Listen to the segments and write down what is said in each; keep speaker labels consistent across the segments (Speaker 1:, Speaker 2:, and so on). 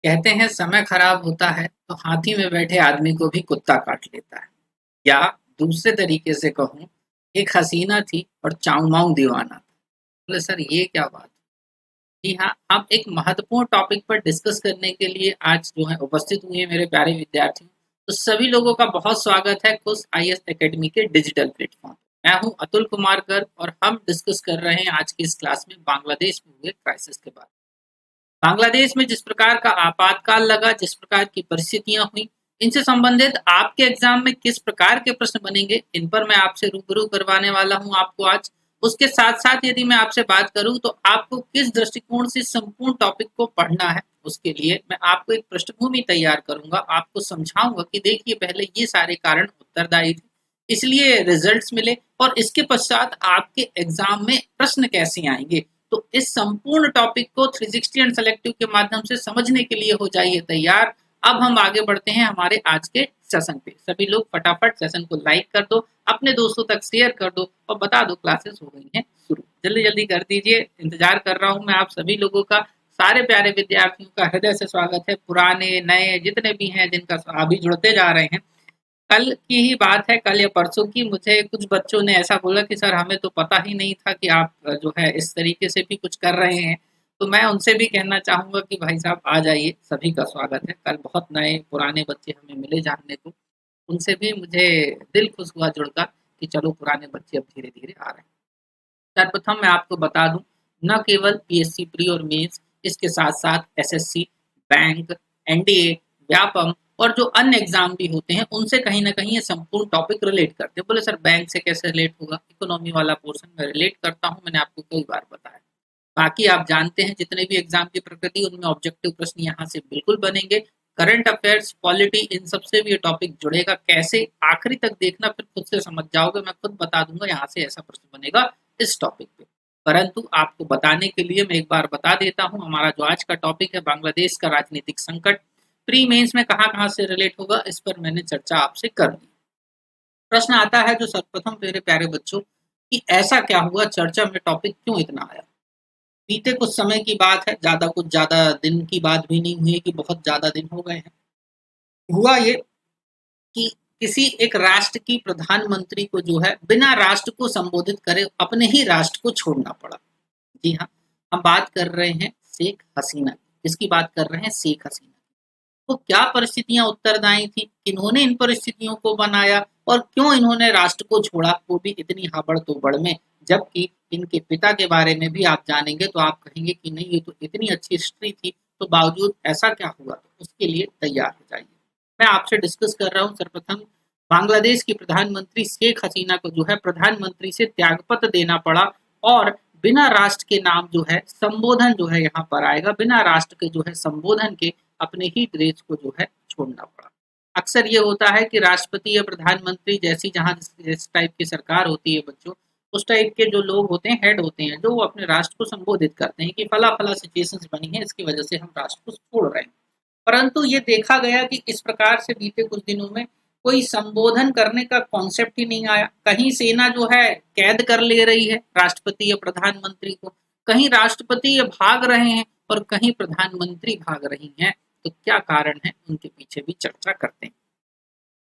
Speaker 1: कहते हैं समय खराब होता है तो हाथी में बैठे आदमी को भी कुत्ता काट लेता है। या दूसरे तरीके से कहूँ, एक हसीना थी और चाऊ माऊ दीवाना था। बोले सर ये क्या बात। जी हाँ, हम एक महत्वपूर्ण टॉपिक पर डिस्कस करने के लिए आज जो है उपस्थित हुए हैं मेरे प्यारे विद्यार्थियों। तो सभी लोगों का बहुत स्वागत है कुछ आईएएस एकेडमी के डिजिटल प्लेटफॉर्म। मैं हूँ अतुल कुमार गर्ग और हम डिस्कस कर रहे हैं आज की इस क्लास में बांग्लादेश में हुए क्राइसिस के बारे में। बांग्लादेश में जिस प्रकार का आपातकाल लगा, जिस प्रकार की परिस्थितियां हुई, इनसे संबंधित आपके एग्जाम में किस प्रकार के प्रश्न बनेंगे, इन पर मैं आपसे रूबरू करवाने वाला हूं आपको आज। उसके साथ साथ यदि मैं आपसे बात करूं तो आपको किस दृष्टिकोण से संपूर्ण टॉपिक को पढ़ना है, उसके लिए मैं आपको एक पृष्ठभूमि तैयार करूंगा, आपको समझाऊंगा कि देखिए पहले ये सारे कारण उत्तरदायी थे, इसलिए रिजल्ट्स मिले और इसके पश्चात आपके एग्जाम में प्रश्न कैसे आएंगे। तो इस संपूर्ण टॉपिक को 360 एंड सेलेक्टिव के माध्यम से समझने के लिए हो जाइए तैयार। अब हम आगे बढ़ते हैं हमारे आज के सेशन पे। सभी लोग फटाफट सेशन को लाइक कर दो, अपने दोस्तों तक शेयर कर दो और बता दो क्लासेस हो गई हैं शुरू। जल्दी जल्दी कर दीजिए, इंतजार कर रहा हूँ मैं आप सभी लोगों का। सारे प्यारे विद्यार्थियों का हृदय से स्वागत है, पुराने नए जितने भी हैं जिनका अभी जुड़ते जा रहे हैं। कल की ही बात है, कल या परसों की, मुझे कुछ बच्चों ने ऐसा बोला कि सर हमें तो पता ही नहीं था कि आप जो है इस तरीके से भी कुछ कर रहे हैं। तो मैं उनसे भी कहना चाहूँगा कि भाई साहब आ जाइए, सभी का स्वागत है। कल बहुत नए पुराने बच्चे हमें मिले जानने को, उनसे भी मुझे दिल खुश हुआ जुड़कर कि चलो पुराने बच्चे अब धीरे-धीरे आ रहे हैं। सर्वप्रथम मैं आपको बता दूं, न केवल पीएससी प्री और मेंस, इसके साथ साथ एसएससी, बैंक, एनडीए, व्यापम और जो अन्य एग्जाम भी होते हैं उनसे कहीं ना कहीं ये संपूर्ण टॉपिक रिलेट करते हैं। बोले सर बैंक से कैसे रिलेट होगा, इकोनॉमी वाला पोर्शन में रिलेट करता हूँ, मैंने आपको कई बार बताया। बाकी आप जानते हैं जितने भी एग्जाम की प्रकृति, उनमें ऑब्जेक्टिव प्रश्न यहाँ से बिल्कुल बनेंगे। करंट अफेयर्स, पॉलिटी, इन सबसे भी ये टॉपिक जुड़ेगा। कैसे, आखिरी तक देखना, फिर खुद से समझ जाओगे, मैं खुद बता दूंगा यहाँ से ऐसा प्रश्न बनेगा इस टॉपिक पे। परंतु आपको बताने के लिए मैं एक बार बता देता हूँ, हमारा जो आज का टॉपिक है बांग्लादेश का राजनीतिक संकट, प्री मेंस में कहाँ कहाँ से रिलेट होगा, इस पर मैंने चर्चा आपसे कर दी। प्रश्न आता है जो सर्वप्रथम मेरे प्यारे बच्चों कि ऐसा क्या हुआ, चर्चा में टॉपिक क्यों इतना आया। बीते कुछ समय की बात है, कुछ ज्यादा दिन की बात भी नहीं हुई कि बहुत ज्यादा दिन हो गए हैं। हुआ ये कि किसी एक राष्ट्र की प्रधानमंत्री को जो है बिना राष्ट्र को संबोधित करे अपने ही राष्ट्र को छोड़ना पड़ा। जी हाँ, हम बात कर रहे हैं शेख हसीना की। इसकी बात कर रहे हैं शेख हसीना। तो क्या परिस्थितियां उत्तरदायी थी, किन्होंने इन परिस्थितियों को बनाया और क्यों इन्होंने राष्ट्र को छोड़ा, वो भी इतनी हाबड़-तोबड़ में। जबकि इनके पिता के बारे में भी आप जानेंगे तो आप कहेंगे कि नहीं ये तो इतनी अच्छी हिस्ट्री थी, तो बावजूद ऐसा क्या हुआ, तो उसके लिए तैयार हो जाइए। मैं आपसे डिस्कस कर रहा हूँ सर्वप्रथम बांग्लादेश की प्रधानमंत्री शेख हसीना को जो है प्रधानमंत्री से त्यागपत्र देना पड़ा और बिना राष्ट्र के नाम जो है संबोधन जो है यहाँ पर आएगा, बिना राष्ट्र के जो है संबोधन के अपने ही देश को जो है छोड़ना पड़ा। अक्सर ये होता है कि राष्ट्रपति या प्रधानमंत्री जैसी जहाँ जिस टाइप की सरकार होती है बच्चों, उस टाइप के जो लोग होते हैं, हेड होते हैं, जो वो अपने राष्ट्र को संबोधित करते हैं कि फला फला सिचुएशंस बनी है, इसकी वजह से हम राष्ट्र को छोड़ रहे हैं। परंतु ये देखा गया कि इस प्रकार से बीते कुछ दिनों में कोई संबोधन करने का कॉन्सेप्ट ही नहीं आया। कहीं सेना जो है कैद कर ले रही है राष्ट्रपति या प्रधानमंत्री को, कहीं राष्ट्रपति भाग रहे हैं और कहीं प्रधानमंत्री भाग रही हैं। तो क्या कारण है, उनके पीछे भी चर्चा करते हैं।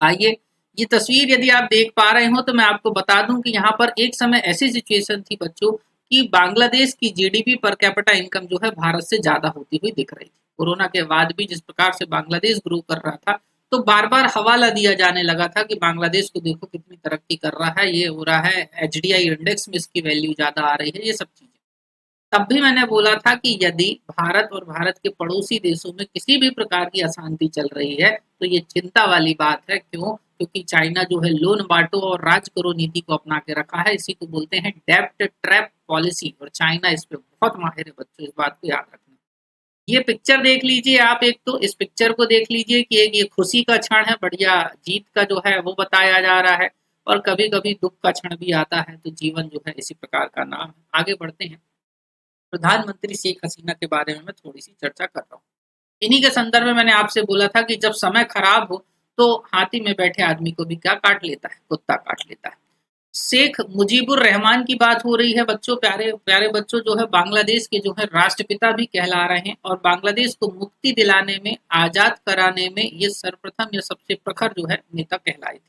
Speaker 1: आइए, ये तस्वीर यदि आप देख पा रहे हो तो मैं आपको बता दूं कि यहाँ पर एक समय ऐसी सिचुएशन थी बच्चों कि बांग्लादेश की जीडीपी पर कैपिटा इनकम जो है भारत से ज्यादा होती हुई दिख रही थी। कोरोना के बाद भी जिस प्रकार से बांग्लादेश ग्रो कर रहा था, तो बार बार हवाला दिया जाने लगा था कि बांग्लादेश को देखो कितनी तरक्की कर रहा है, ये हो रहा है, एचडीआई इंडेक्स में इसकी वैल्यू ज्यादा आ रही है, ये सब चीजें। तब भी मैंने बोला था कि यदि भारत और भारत के पड़ोसी देशों में किसी भी प्रकार की अशांति चल रही है तो ये चिंता वाली बात है। क्यों? क्योंकि चाइना जो है लोन बांटो और राज करो नीति को अपना के रखा है। इसी को बोलते हैं डेब्ट ट्रैप पॉलिसी और चाइना इस पे बहुत माहिर है बच्चों, इस बात को याद रखना। ये पिक्चर देख लीजिए आप, एक तो इस पिक्चर को देख लीजिए कि एक ये खुशी का क्षण है, बढ़िया जीत का जो है वो बताया जा रहा है और कभी कभी दुख का क्षण भी आता है। तो जीवन जो है इसी प्रकार का नाम है। आगे बढ़ते हैं। प्रधानमंत्री शेख हसीना के बारे में मैं थोड़ी सी चर्चा कर रहा हूँ। इन्हीं के संदर्भ में मैंने आपसे बोला था कि जब समय खराब हो तो हाथी में बैठे आदमी को भी क्या काट लेता है, कुत्ता काट लेता है। शेख मुजीबुर रहमान की बात हो रही है बच्चों, प्यारे प्यारे बच्चों, जो है बांग्लादेश के जो है राष्ट्रपिता भी कहला रहे हैं और बांग्लादेश को मुक्ति दिलाने में, आजाद कराने में ये सर्वप्रथम या सबसे प्रखर जो है नेता कहलाए थे।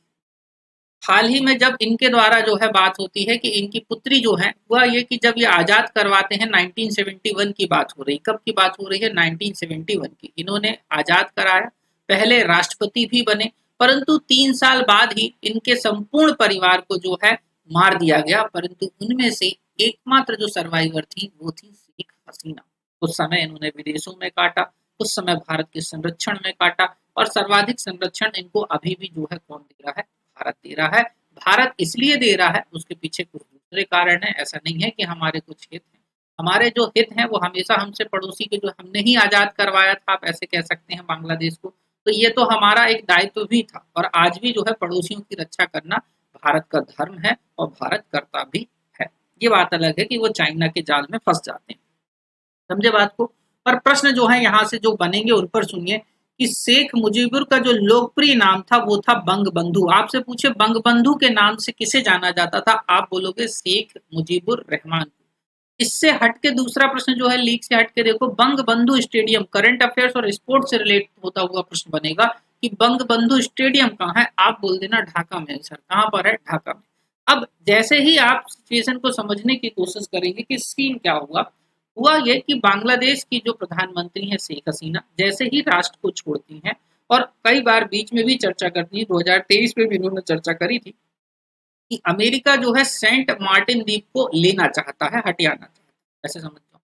Speaker 1: हाल ही में जब इनके द्वारा जो है बात होती है कि इनकी पुत्री जो है, हुआ ये कि जब ये आजाद करवाते हैं, 1971 की बात हो रही, कब की बात हो रही है, 1971 की, इन्होंने आजाद कराया, पहले राष्ट्रपति भी बने, परंतु 3 साल बाद ही इनके संपूर्ण परिवार को जो है मार दिया गया, परंतु उनमें से एकमात्र जो सर्वाइवर थी वो थी शेख हसीना। कुछ समय इन्होंने विदेशों में काटा, कुछ समय भारत के संरक्षण में काटा, और सर्वाधिक संरक्षण इनको अभी भी जो है कौन दे रहा है, भारत दे रहा है। भारत इसलिए दे रहा है, उसके पीछे कुछ दूसरे कारण है, ऐसा नहीं है कि हमारे कुछ हित हैं, हमारे जो हित हैं वो हमेशा हमसे पड़ोसी के, जो हमने ही आजाद करवाया था, आप ऐसे कह सकते हैं बांग्लादेश को, तो ये तो हमारा एक दायित्व भी था, और आज भी जो है पड़ोसियों की रक्षा करना भारत का धर्म है और भारत करता भी है। ये बात अलग है कि वो चाइना के जाल में फंस जाते हैं, समझे बात को। पर प्रश्न जो है यहाँ से जो बनेंगे उन पर सुनिए कि शेख मुजीबुर का जो लोकप्रिय नाम था वो था बंगबंधु। आपसे पूछे बंगबंधु के नाम से किसे जाना जाता था, आप बोलोगे शेख मुजीबुर रहमान। इससे हटके दूसरा प्रश्न जो है, लीग से हटके देखो, बंगबंधु स्टेडियम, करंट अफेयर्स और स्पोर्ट्स से रिलेट होता हुआ प्रश्न बनेगा कि बंगबंधु स्टेडियम कहाँ है, आप बोल देना ढाका में। सर कहाँ पर है, ढाका में। अब जैसे ही आप सिचुएशन को समझने की कोशिश करेंगे कि सीन क्या हुआ, हुआ ये कि बांग्लादेश की जो प्रधानमंत्री है शेख हसीना, जैसे ही राष्ट्र को छोड़ती हैं, और कई बार बीच में भी चर्चा करती है, 2023 में भी इन्होंने चर्चा करी थी कि अमेरिका जो है सेंट मार्टिन द्वीप को लेना चाहता है, हटियाना चाहता है, ऐसे समझता हूँ।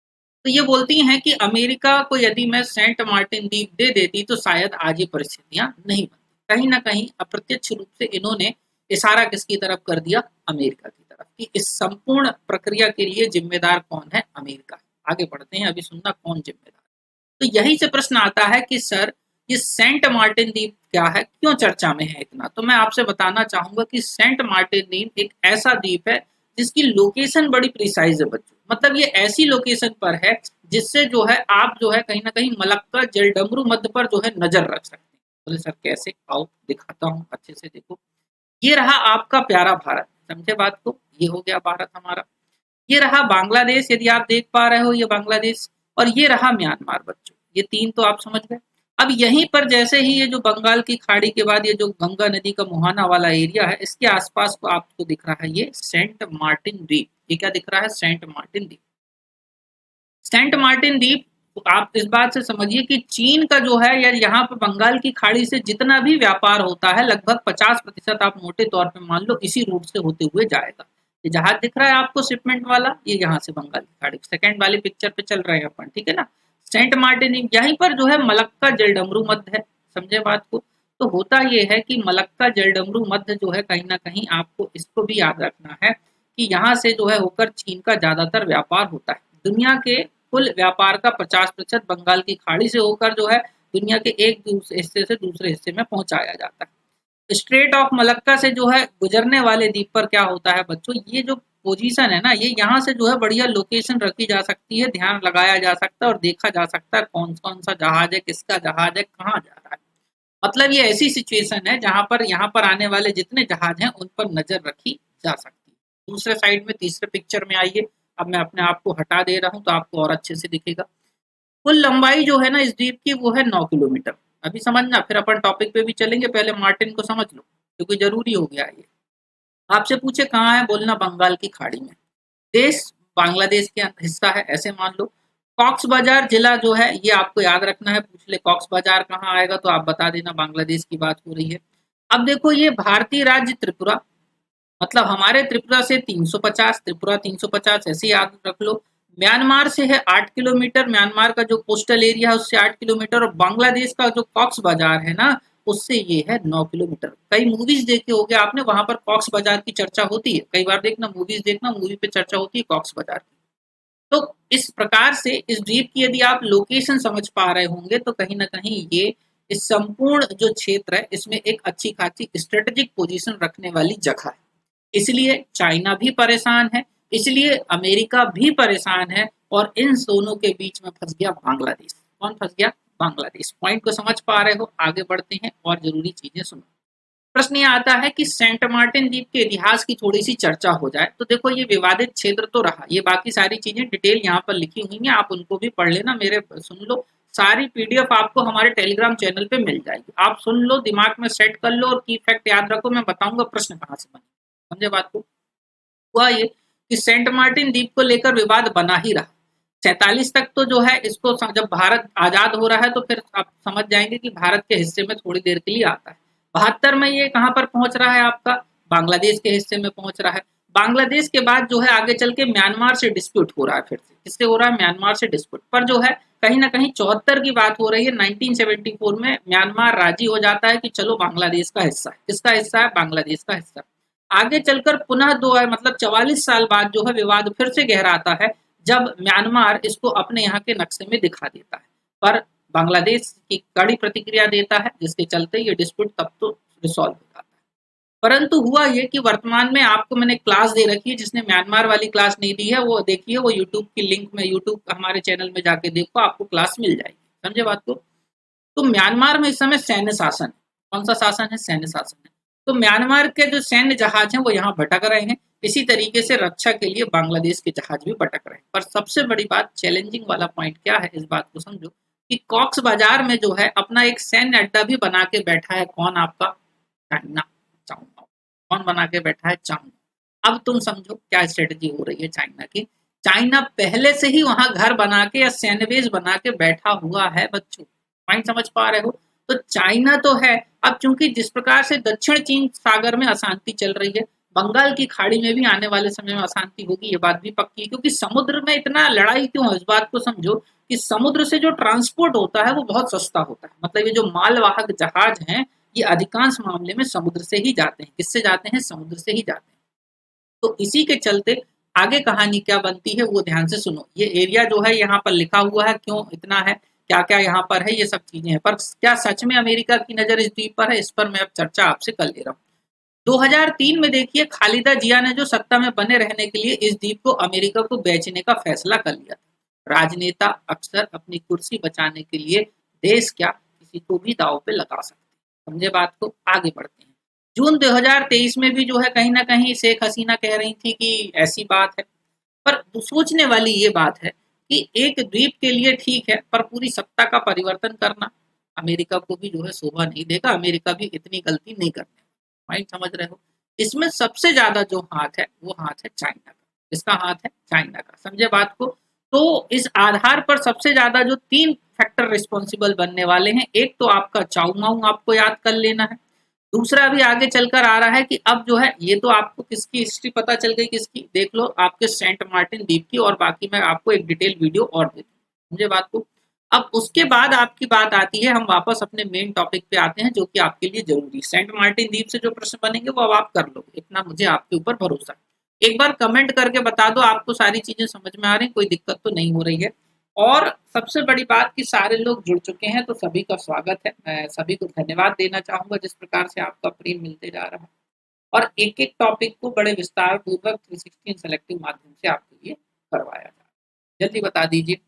Speaker 1: तो ये बोलती हैं कि अमेरिका को यदि मैं सेंट मार्टिन द्वीप दे देती तो शायद आज ये परिस्थितियां नहीं बनती। कहीं ना कहीं अप्रत्यक्ष रूप से इन्होंने इशारा किसकी तरफ कर दिया, अमेरिका की तरफ, कि इस संपूर्ण प्रक्रिया के लिए जिम्मेदार कौन है, अमेरिका। आगे बढ़ते हैं, अभी सुनना कौन जिम्मेदार। तो यही से प्रश्न आता है कि सर ये सेंट मार्टिन द्वीप क्या है, क्यों चर्चा में है इतना। तो मैं आपसे बताना चाहूंगा कि सेंट मार्टिन द्वीप एक ऐसा द्वीप है जिसकी लोकेशन बड़ी प्रिसाइज है बच्चों, मतलब ये ऐसी लोकेशन पर है जिससे जो है आप जो है कहीं ना कहीं मलक्का जलडमरू मध्य पर जो है नजर रख सकते हैं। बोले सर कैसे, आओ दिखाता हूँ, अच्छे से देखो। ये रहा आपका प्यारा भारत, समझे बात को, ये हो गया भारत हमारा। ये रहा बांग्लादेश, यदि आप देख पा रहे हो, ये बांग्लादेश, और ये रहा म्यांमार बच्चों, ये तीन तो आप समझ गए। अब यहीं पर जैसे ही ये जो बंगाल की खाड़ी के बाद ये जो गंगा नदी का मुहाना वाला एरिया है, इसके आसपास को आपको दिख रहा है ये सेंट मार्टिन द्वीप। ये क्या दिख रहा है, सेंट मार्टिन द्वीप। सेंट मार्टिन द्वीप, तो आप इस बात से समझिए कि चीन का जो है, या यहाँ पर बंगाल की खाड़ी से जितना भी व्यापार होता है, लगभग 50% आप मोटे तौर पे मान लो इसी रूट से होते हुए जाएगा। ये जहाज दिख रहा है आपको शिपमेंट वाला, ये यहाँ से बंगाल की खाड़ी, सेकंड वाली पिक्चर पे चल रहे हैं अपन, ठीक है ना। सेंट मार्टिन यहीं पर जो है मलक्का जलडमरू मध्य है, समझे बात को। तो होता ये है कि मलक्का जलडमरू मध्य जो है, कहीं ना कहीं आपको इसको भी याद रखना है कि यहाँ से जो है होकर चीन का ज्यादातर व्यापार होता है। दुनिया के कुल व्यापार का 50% बंगाल की खाड़ी से होकर जो है दुनिया के एक हिस्से से दूसरे हिस्से में पहुंचाया जाता है। स्ट्रेट ऑफ मलक्का से जो है गुजरने वाले द्वीप पर क्या होता है बच्चों, ये जो पोजीशन है ना, ये यहाँ से जो है बढ़िया लोकेशन रखी जा सकती है, ध्यान लगाया जा सकता है और देखा जा सकता है कौन कौन सा जहाज है, किसका जहाज है, कहाँ जा रहा है। मतलब ये ऐसी सिचुएशन है जहां पर यहाँ पर आने वाले जितने जहाज हैं उन पर नजर रखी जा सकती है। दूसरे साइड में तीसरे पिक्चर में आइए, अब मैं अपने आप को हटा दे रहा हूँ तो आपको और अच्छे से दिखेगा। कुल लंबाई जो है ना इस द्वीप की वो है 9 किलोमीटर। अभी समझना, फिर अपन टॉपिक पे भी चलेंगे, पहले मार्टिन को समझ लो क्योंकि जरूरी हो गया ये। आपसे पूछे कहाँ है, बोलना बंगाल की खाड़ी में। देश बांग्लादेश के हिस्सा है ऐसे मान लो। कॉक्स बाजार जिला जो है ये आपको याद रखना है, पूछ ले कॉक्स बाजार कहाँ आएगा तो आप बता देना, बांग्लादेश की बात हो रही है। अब देखो ये भारतीय राज्य त्रिपुरा, मतलब हमारे त्रिपुरा से 350, त्रिपुरा 350 ऐसे याद रख लो। म्यांमार से है 8 किलोमीटर, म्यांमार का जो कोस्टल एरिया है उससे 8 किलोमीटर, और बांग्लादेश का जो कॉक्स बाजार है ना उससे ये है 9 किलोमीटर। कई मूवीज देखे होंगे आपने, वहां पर कॉक्स बाजार की चर्चा होती है, कई बार देखना मूवीज, देखना मूवी पे चर्चा होती है कॉक्स बाजार की। तो इस प्रकार से इस द्वीप की यदि आप लोकेशन समझ पा रहे होंगे तो कहीं ना कहीं ये इस संपूर्ण जो क्षेत्र है इसमें एक अच्छी खासी स्ट्रेटेजिक पोजीशन रखने वाली जगह है। इसलिए चाइना भी परेशान है, इसलिए अमेरिका भी परेशान है, और इन दोनों के बीच में फंस गया बांग्लादेश। कौन फंस गया, बांग्लादेश। पॉइंट को समझ पा रहे हो, आगे बढ़ते हैं और जरूरी चीजें सुनो। प्रश्न ये आता है कि सेंट मार्टिन द्वीप के इतिहास की थोड़ी सी चर्चा हो जाए। तो देखो ये विवादित क्षेत्र तो रहा, ये बाकी सारी चीजें डिटेल यहाँ पर लिखी हुई हैं, आप उनको भी पढ़ लेना, मेरे सुन लो, सारी पीडीएफ आपको हमारे टेलीग्राम चैनल पे मिल जाएगी, आप सुन लो, दिमाग में सेट कर लो और की फैक्ट याद रखो, मैं बताऊंगा प्रश्न कहाँ से बने। समझे बात को? हुआ ये कि सेंट मार्टिन द्वीप को लेकर विवाद बना ही रहा। 47 तक तो जो है इसको जब भारत आजाद हो रहा है तो फिर आप समझ जाएंगे कि भारत के हिस्से में थोड़ी देर के लिए आता है। 72 में ये कहाँ पर पहुंच रहा है आपका, बांग्लादेश के हिस्से में पहुंच रहा है। बांग्लादेश के बाद जो है आगे चल के म्यांमार से डिस्प्यूट हो रहा है, फिर से किससे हो रहा है, म्यांमार से डिस्प्यूट पर जो है कहीं ना कहीं 74 की बात हो रही है। 1974 में म्यांमार राजी हो जाता है कि चलो बांग्लादेश का हिस्सा है, किसका हिस्सा है, बांग्लादेश का हिस्सा। आगे चलकर पुनः दो है मतलब 44 साल बाद जो है विवाद फिर से गहराता है, जब म्यांमार इसको अपने यहाँ के नक्शे में दिखा देता है, पर बांग्लादेश की कड़ी प्रतिक्रिया देता है, जिसके चलते ये डिस्प्यूट तब तो रिसॉल्व हो जाता है। परंतु हुआ ये कि वर्तमान में आपको मैंने क्लास दे रखी है, जिसने म्यांमार वाली क्लास नहीं दी है वो देखिए, वो यूट्यूब की लिंक में, यूट्यूब हमारे चैनल में जाके देखो, आपको क्लास मिल जाएगी। समझे बात को? तो म्यांमार में इस समय सैन्य शासन है। कौन सा शासन है, सैन्य शासन है। तो म्यांमार के जो सैन्य जहाज हैं वो यहाँ भटक रहे हैं, इसी तरीके से रक्षा के लिए बांग्लादेश के जहाज भी भटक रहे हैं। पर सबसे बड़ी बात, चैलेंजिंग वाला पॉइंट क्या है, इस बात को समझो कि कॉक्स बाजार में जो है अपना एक सैन्य अड्डा भी बना के बैठा है, कौन, आपका चाइना। चाइना कौन बना के बैठा है, चाइना। अब तुम समझो क्या स्ट्रेटेजी हो रही है चाइना की। चाइना पहले से ही वहां घर बना के या सैन्य बेस बना के बैठा हुआ है बच्चों, पॉइंट समझ पा रहे हो? तो चाइना तो है, अब चूंकि जिस प्रकार से दक्षिण चीन सागर में अशांति चल रही है, बंगाल की खाड़ी में भी आने वाले समय में अशांति होगी, ये बात भी पक्की है। क्योंकि समुद्र में इतना लड़ाई क्यों है, इस बात को समझो कि समुद्र से जो ट्रांसपोर्ट होता है वो बहुत सस्ता होता है। मतलब ये जो मालवाहक जहाज हैं, ये अधिकांश मामले में समुद्र से ही जाते हैं। किससे जाते हैं, समुद्र से ही जाते हैं। तो इसी के चलते आगे कहानी क्या बनती है वो ध्यान से सुनो। ये एरिया जो है यहाँ पर लिखा हुआ है, क्यों इतना है, क्या क्या यहाँ पर है, ये सब चीजें हैं। पर क्या सच में अमेरिका की नजर इस द्वीप पर है, इस पर मैं अब चर्चा आपसे कर ले रहा हूँ। 2003 में देखिए खालिदा जिया ने जो सत्ता में बने रहने के लिए इस द्वीप को अमेरिका को बेचने का फैसला कर लिया था। राजनेता अक्सर अपनी कुर्सी बचाने के लिए देश क्या किसी को भी दांव पे लगा सकते हैं। समझे बात को? आगे बढ़ते हैं। जून 2023 में भी जो है कहीं ना कहीं शेख हसीना कह रही थी कि ऐसी बात है, पर सोचने वाली ये बात है कि एक द्वीप के लिए ठीक है, पर पूरी सत्ता का परिवर्तन करना अमेरिका को भी जो है शोभा नहीं देगा। अमेरिका भी इतनी गलती नहीं करने, पॉइंट समझ रहे हो? इसमें सबसे ज्यादा जो हाथ है वो हाथ है चाइना का। किसका हाथ है? चाइना का। समझे बात को? तो इस आधार पर सबसे ज्यादा जो 3 फैक्टर रिस्पॉन्सिबल बनने वाले हैं, एक तो आपका चाउमाऊ, आपको याद कर लेना है। दूसरा भी आगे चलकर आ रहा है कि अब जो है ये तो आपको किसकी हिस्ट्री पता चल गई, किसकी, देख लो आपके सेंट मार्टिन द्वीप की, और बाकी मैं आपको एक डिटेल वीडियो और दे दूँ। समझे बात को? अब उसके बाद आपकी बात आती है, हम वापस अपने मेन टॉपिक पे आते हैं जो कि आपके लिए जरूरी। सेंट मार्टिन द्वीप से जो प्रश्न बनेंगे वो अब आप कर लोगे, इतना मुझे आपके ऊपर भरोसा है। एक बार कमेंट करके बता दो आपको सारी चीजें समझ में आ रही, कोई दिक्कत तो नहीं हो रही है। और सबसे बड़ी बात कि सारे लोग जुड़ चुके हैं, तो सभी का स्वागत है। मैं सभी को धन्यवाद देना चाहूंगा जिस प्रकार से आपका प्रेम मिलते जा रहा है, और एक एक टॉपिक को बड़े विस्तार पूर्वक 316 सेलेक्टिव माध्यम से आपके लिए करवाया जा रहा है। जल्दी बता दीजिए।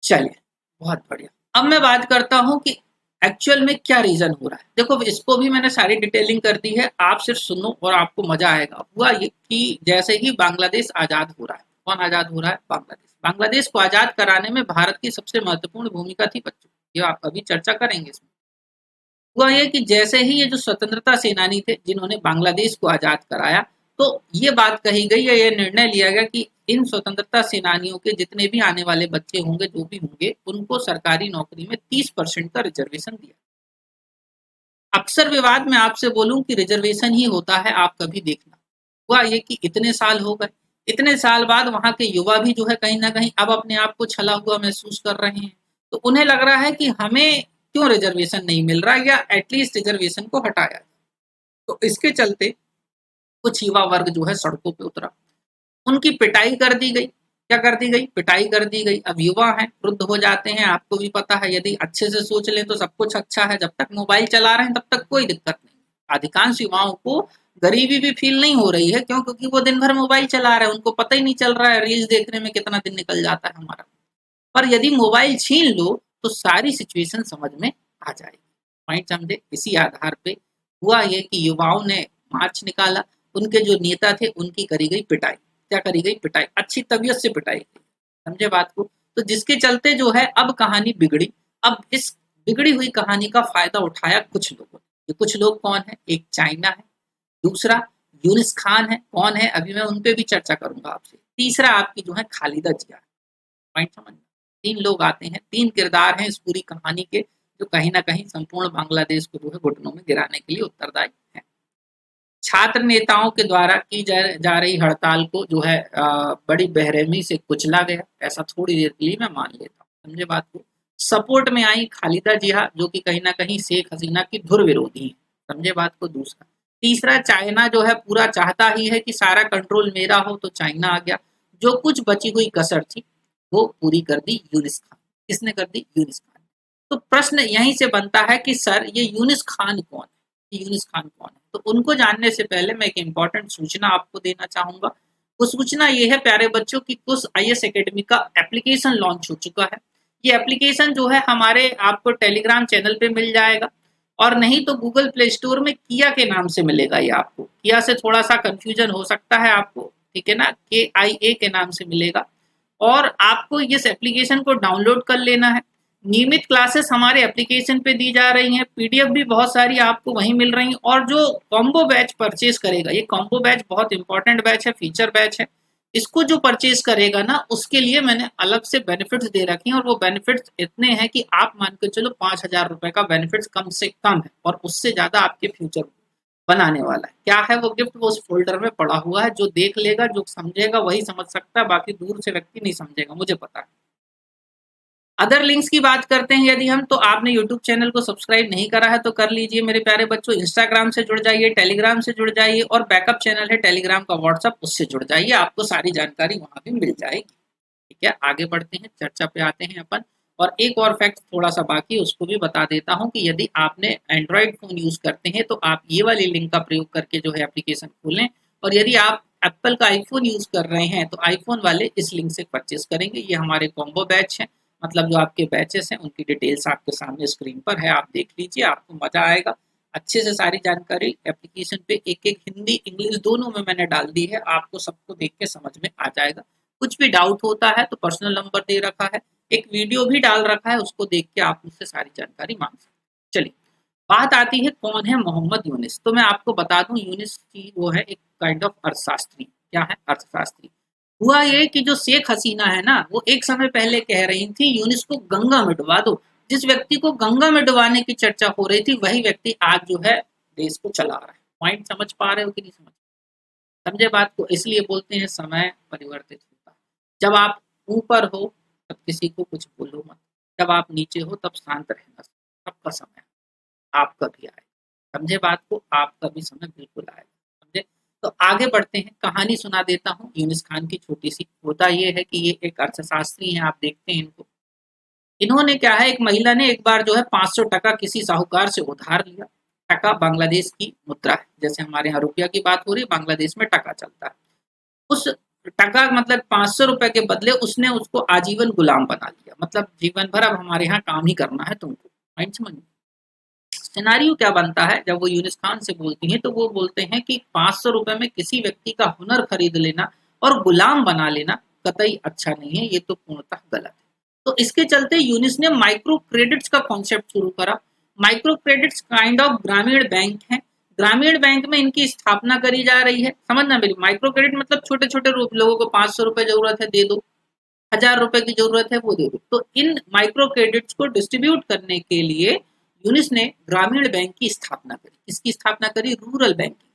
Speaker 1: चलिए, बहुत बढ़िया। अब मैं बात करता हूं कि एक्चुअल में क्या रीजन हो रहा है। देखो इसको भी मैंने सारी डिटेलिंग कर दी है, आप सिर्फ सुनो और आपको मजा आएगा। हुआ ये कि जैसे ही बांग्लादेश आजाद हो रहा है, कौन आजाद हो रहा है? बांग्लादेश। बांग्लादेश को आजाद कराने में भारत की सबसे महत्वपूर्ण भूमिका थी बच्चों, ये आप अभी चर्चा करेंगे इसमें। हुआ ये कि जैसे ही ये जो स्वतंत्रता सेनानी थे जिन्होंने बांग्लादेश को आजाद कराया, तो ये बात कही गई या ये निर्णय लिया गया कि इन स्वतंत्रता सेनानियों के जितने भी आने वाले बच्चे होंगे, जो भी होंगे, उनको सरकारी नौकरी में 30% का रिजर्वेशन दिया। अक्सर विवाद में आपसे बोलूं कि रिजर्वेशन ही होता है, आप कभी देखना। हुआ ये कि इतने साल हो गए, इतने साल बाद वहां के युवा भी जो है कहीं ना कहीं अब अपने आप को छला हुआ महसूस कर रहे हैं। तो उन्हें लग रहा है कि हमें क्यों रिजर्वेशन नहीं मिल रहा, या एटलीस्ट रिजर्वेशन को हटाया। तो इसके चलते कुछ युवा वर्ग जो है सड़कों पे उतरा, उनकी पिटाई कर दी गई। क्या कर दी गई? पिटाई कर दी गई। अब युवा हैं, क्रुद्ध हो जाते हैं, आपको भी पता है। यदि अच्छे से सोच लें तो सब कुछ अच्छा है, जब तक मोबाइल चला रहे हैं तब तक कोई दिक्कत नहीं। अधिकांश युवाओं को गरीबी भी फील नहीं हो रही है, क्यों? क्योंकि वो दिन भर मोबाइल चला रहे हैं, उनको पता ही नहीं चल रहा है रील्स देखने में कितना दिन निकल जाता है हमारा। पर यदि मोबाइल छीन लो तो सारी सिचुएशन समझ में आ जाएगी। पॉइंट समझे। इसी आधार पे हुआ ये कि युवाओं ने मार्च निकाला, उनके जो नेता थे उनकी करी गई पिटाई। क्या करी गई? पिटाई, अच्छी तबीयत से पिटाई गई, समझे बात को। तो जिसके चलते जो है अब कहानी बिगड़ी। अब इस बिगड़ी हुई कहानी का फायदा उठाया कुछ लोगों ने। ये कुछ लोग कौन है? एक चाइना है, दूसरा यूनिस खान है। कौन है? अभी मैं उन पे भी चर्चा करूंगा आपसे। तीसरा आपकी जो है खालिदा जिया है। पॉइंट समझ। तीन लोग आते हैं, तीन किरदार हैं इस पूरी कहानी के, जो कहीं ना कहीं संपूर्ण बांग्लादेश को जो है घुटनों में गिराने के लिए उत्तरदायी है। छात्र नेताओं के द्वारा की जा रही हड़ताल को जो है बड़ी बेरहमी से कुचला गया, ऐसा थोड़ी देर के लिए मैं मान लेता हूँ, समझे बात को। सपोर्ट में आई खालिदा जिया, जो कि कहीं ना कहीं शेख हसीना की धुर विरोधी है, समझे बात को। दूसरा, तीसरा चाइना जो है पूरा चाहता ही है कि सारा कंट्रोल मेरा हो, तो चाइना आ गया। जो कुछ बची हुई कसर थी वो पूरी कर दी यूनिस खान। किसने कर दी? यूनिस खान। तो प्रश्न यहीं से बनता है कि सर ये यूनिस खान कौन है? यूनिस खान कौन है? तो उनको जानने से पहले मैं एक इम्पॉर्टेंट सूचना आपको देना चाहूंगा। वो सूचना ये है प्यारे बच्चों की कुछ आईएएस एकेडमी का एप्लीकेशन लॉन्च हो चुका है। ये एप्लीकेशन जो है हमारे आपको टेलीग्राम चैनल पे मिल जाएगा, और नहीं तो गूगल प्ले स्टोर में किया के नाम से मिलेगा। ये आपको किया से थोड़ा सा कंफ्यूजन हो सकता है आपको, ठीक है ना, KIA के नाम से मिलेगा। और आपको इस एप्लीकेशन को डाउनलोड कर लेना है। नियमित क्लासेस हमारे एप्लीकेशन पे दी जा रही हैं, पीडीएफ भी बहुत सारी आपको वहीं मिल रही हैं। और जो कॉम्बो बैच परचेज करेगा, ये कॉम्बो बैच बहुत इंपॉर्टेंट बैच है, फीचर बैच है, इसको जो परचेज करेगा ना, उसके लिए मैंने अलग से बेनिफिट्स दे रखे हैं। और वो बेनिफिट्स इतने हैं कि आप मान के चलो 5,000 रुपए का बेनिफिट्स कम से कम है, और उससे ज्यादा आपके फ्यूचर बनाने वाला है। क्या है वो गिफ्ट? वो उस फोल्डर में पड़ा हुआ है, जो देख लेगा, जो समझेगा वही समझ सकता है, बाकी दूर से व्यक्ति नहीं समझेगा, मुझे पता है। अदर लिंक्स की बात करते हैं यदि हम, तो आपने यूट्यूब चैनल को सब्सक्राइब नहीं करा है तो कर लीजिए मेरे प्यारे बच्चों। इंस्टाग्राम से जुड़ जाइए, टेलीग्राम से जुड़ जाइए, और बैकअप चैनल है टेलीग्राम का व्हाट्सअप, उससे जुड़ जाइए, आपको सारी जानकारी वहां भी मिल जाएगी। ठीक है, आगे बढ़ते हैं, चर्चा पे आते हैं अपन। और एक और फैक्ट थोड़ा सा बाकी, उसको भी बता देता हूँ कि यदि आपने एंड्रॉइड फोन यूज करते हैं तो आप ये वाली लिंक का प्रयोग करके जो है एप्लीकेशन खोलें, और यदि आप एप्पल का आईफोन यूज कर रहे हैं तो आईफोन वाले इस लिंक से परचेज करेंगे। ये हमारे कॉम्बो बैच है, मतलब जो आपके बैचेस हैं उनकी डिटेल्स आपके सामने स्क्रीन पर है, आप देख लीजिए, आपको मजा आएगा। अच्छे से सारी जानकारी एप्लीकेशन पे एक एक हिंदी इंग्लिश दोनों में मैंने डाल दी है, आपको सबको देख के समझ में आ जाएगा। कुछ भी डाउट होता है तो पर्सनल नंबर दे रखा है, एक वीडियो भी डाल रखा है, उसको देख के आप मुझसे सारी जानकारी मांग सकते हैं। चलिए, बात आती है कौन है मोहम्मद यूनिस। तो मैं आपको बता दूं, यूनिस की वो है एक काइंड ऑफ अर्थशास्त्री। क्या है? अर्थशास्त्री। हुआ ये कि जो शेख हसीना है ना, वो एक समय पहले कह रही थी यूनिस को गंगा में डुबा दो। जिस व्यक्ति को गंगा में डुबाने की चर्चा हो रही थी, वही व्यक्ति आज जो है देश को चला रहा है। पॉइंट समझ पा रहे हो कि नहीं समझ? समझे बात को। इसलिए बोलते हैं समय परिवर्तित होता है। जब आप ऊपर हो तब किसी को कुछ बोलो मत, जब आप नीचे हो तब शांत रहना। सबका समय आपका भी आएगा, समझे बात को, आपका भी समय बिल्कुल आएगा, समझे। तो आगे बढ़ते हैं, कहानी सुना देता हूँ यूनिस खान की छोटी सी। होता ये है कि ये एक अर्थशास्त्री हैं, आप देखते हैं इनको। इन्होंने क्या है, एक महिला ने एक बार जो है 500 टका किसी साहूकार से उधार लिया। टका बांग्लादेश की मुद्रा है, जैसे हमारे यहाँ रुपया की बात हो रही है, बांग्लादेश में टका चलता है। उस टका मतलब 500 रुपए के बदले उसने उसको आजीवन गुलाम बना लिया, मतलब जीवन भर अब हमारे यहाँ काम ही करना है तुमको। पॉइंट समझ। सिनारियो क्या बनता है जब वो यूनिस खान से बोलती हैं, तो वो बोलते हैं कि 500 रुपए में किसी व्यक्ति का हुनर खरीद लेना और गुलाम बना लेना कतई अच्छा नहीं है, ये तो पूर्णतः गलत है। तो इसके चलते यूनिस ने माइक्रो क्रेडिट्स का कॉन्सेप्ट शुरू करा। माइक्रो क्रेडिट्स काइंड ऑफ ग्रामीण बैंक है। ग्रामीण बैंक में इनकी स्थापना करी जा रही है। समझना मेरी, माइक्रो क्रेडिट मतलब छोटे छोटे लोगों को 500 रुपए जरूरत है दे दो, 1,000 रुपए की जरूरत है वो दे दो। तो इन माइक्रो क्रेडिट्स को डिस्ट्रीब्यूट करने के लिए यूनिस ने ग्रामीण बैंक की स्थापना करी। किसकी स्थापना करी? Rural banking.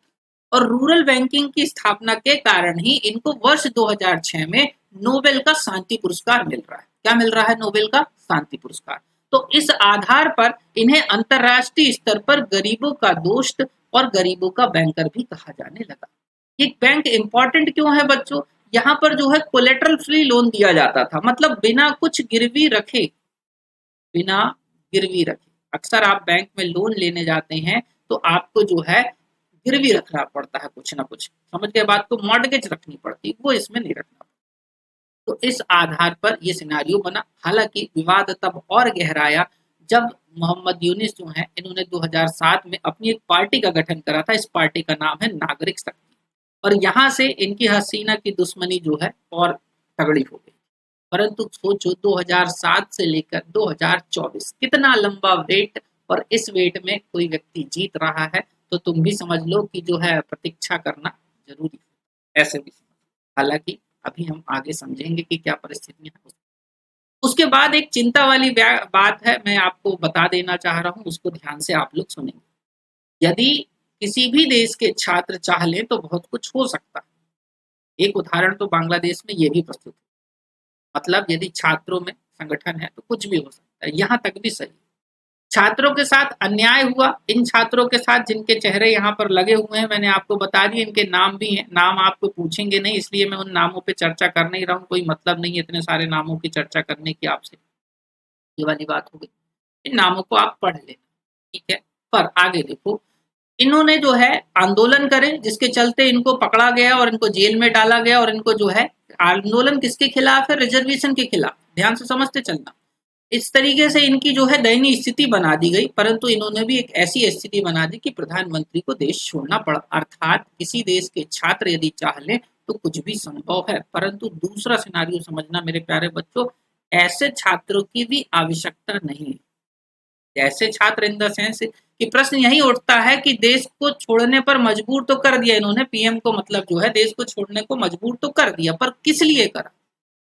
Speaker 1: और रूरल बैंकिंग की स्थापना के कारण ही इनको वर्ष 2006 में नोबेल का शांति पुरस्कार मिल रहा है। क्या मिल रहा है? नोबेल का शांति पुरस्कार। तो इस आधार पर इन्हें अंतरराष्ट्रीय स्तर पर गरीबों का दोस्त और गरीबों का बैंकर भी कहा जाने लगा। ये बैंक इंपॉर्टेंट क्यों है बच्चों? यहाँ पर जो है कोलेटरल फ्री लोन दिया जाता था, मतलब बिना कुछ गिरवी रखे, बिना गिरवी रखे। अक्सर आप बैंक में लोन लेने जाते हैं तो आपको जो है गिरवी रखना पड़ता है कुछ ना कुछ, समझ के बात को, मॉर्गेज रखनी पड़ती, वो इसमें नहीं रखना। तो इस आधार पर ये सिनारियो बना। हालांकि विवाद तब और गहराया जब मोहम्मद यूनिस जो हैं इन्होंने 2007 में अपनी एक पार्टी का गठन करा था। इस पार्टी का नाम है नागरिक शक्ति, और यहाँ से इनकी हसीना की दुश्मनी जो है और तगड़ी हो गई। परंतु सोचो 2007 से लेकर 2024 कितना लंबा वेट, और इस वेट में कोई व्यक्ति जीत रहा है, तो तुम भी समझ लो कि जो है प्रतीक्षा करना जरूरी है। ऐसे भी हालांकि अभी हम आगे समझेंगे कि क्या परिस्थितियां हैं। उसके बाद एक चिंता वाली बात है, मैं आपको बता देना चाह रहा हूँ, उसको ध्यान से आप लोग सुनेंगे। यदि किसी भी देश के छात्र चाह लें तो बहुत कुछ हो सकता है। एक उदाहरण तो बांग्लादेश में ये भी प्रस्तुत है। मतलब यदि छात्रों में संगठन है तो कुछ भी हो सकता है, यहाँ तक भी सही। छात्रों के साथ अन्याय हुआ, इन छात्रों के साथ जिनके चेहरे यहाँ पर लगे हुए हैं, मैंने आपको बता दिए, इनके नाम भी हैं। नाम आपको पूछेंगे नहीं, इसलिए मैं उन नामों पे चर्चा कर नहीं रहा हूँ, कोई मतलब नहीं है इतने सारे नामों की चर्चा करने की आपसे। ये वाली बात हो गई। इन नामों को आप पढ़ लेना, ठीक है। पर आगे देखो, इन्होंने जो है आंदोलन करे, जिसके चलते इनको पकड़ा गया और इनको जेल में डाला गया, और इनको जो है आंदोलन किसके खिलाफ है? रिजर्वेशन के खिलाफ। ध्यान से समझते चलना। इस तरीके से इनकी जो है दयनीय स्थिति बना दी गई, परंतु इन्होंने भी एक ऐसी स्थिति बना दी कि प्रधानमंत्री को देश छोड़ना पड़ा। अर्थात किसी देश के छात्र यदि चाह लें तो कुछ भी संभव है। परंतु दूसरा सिनारियो समझना मेरे प्यारे बच्चों, ऐसे छात्रों की भी आवश्यकता नहीं है। ऐसे छात्र इन द सेंस कि प्रश्न यही उठता है कि देश को छोड़ने पर मजबूर तो कर दिया इन्होंने, पीएम को मतलब जो है देश को छोड़ने को मजबूर तो कर दिया, पर किस लिए करा?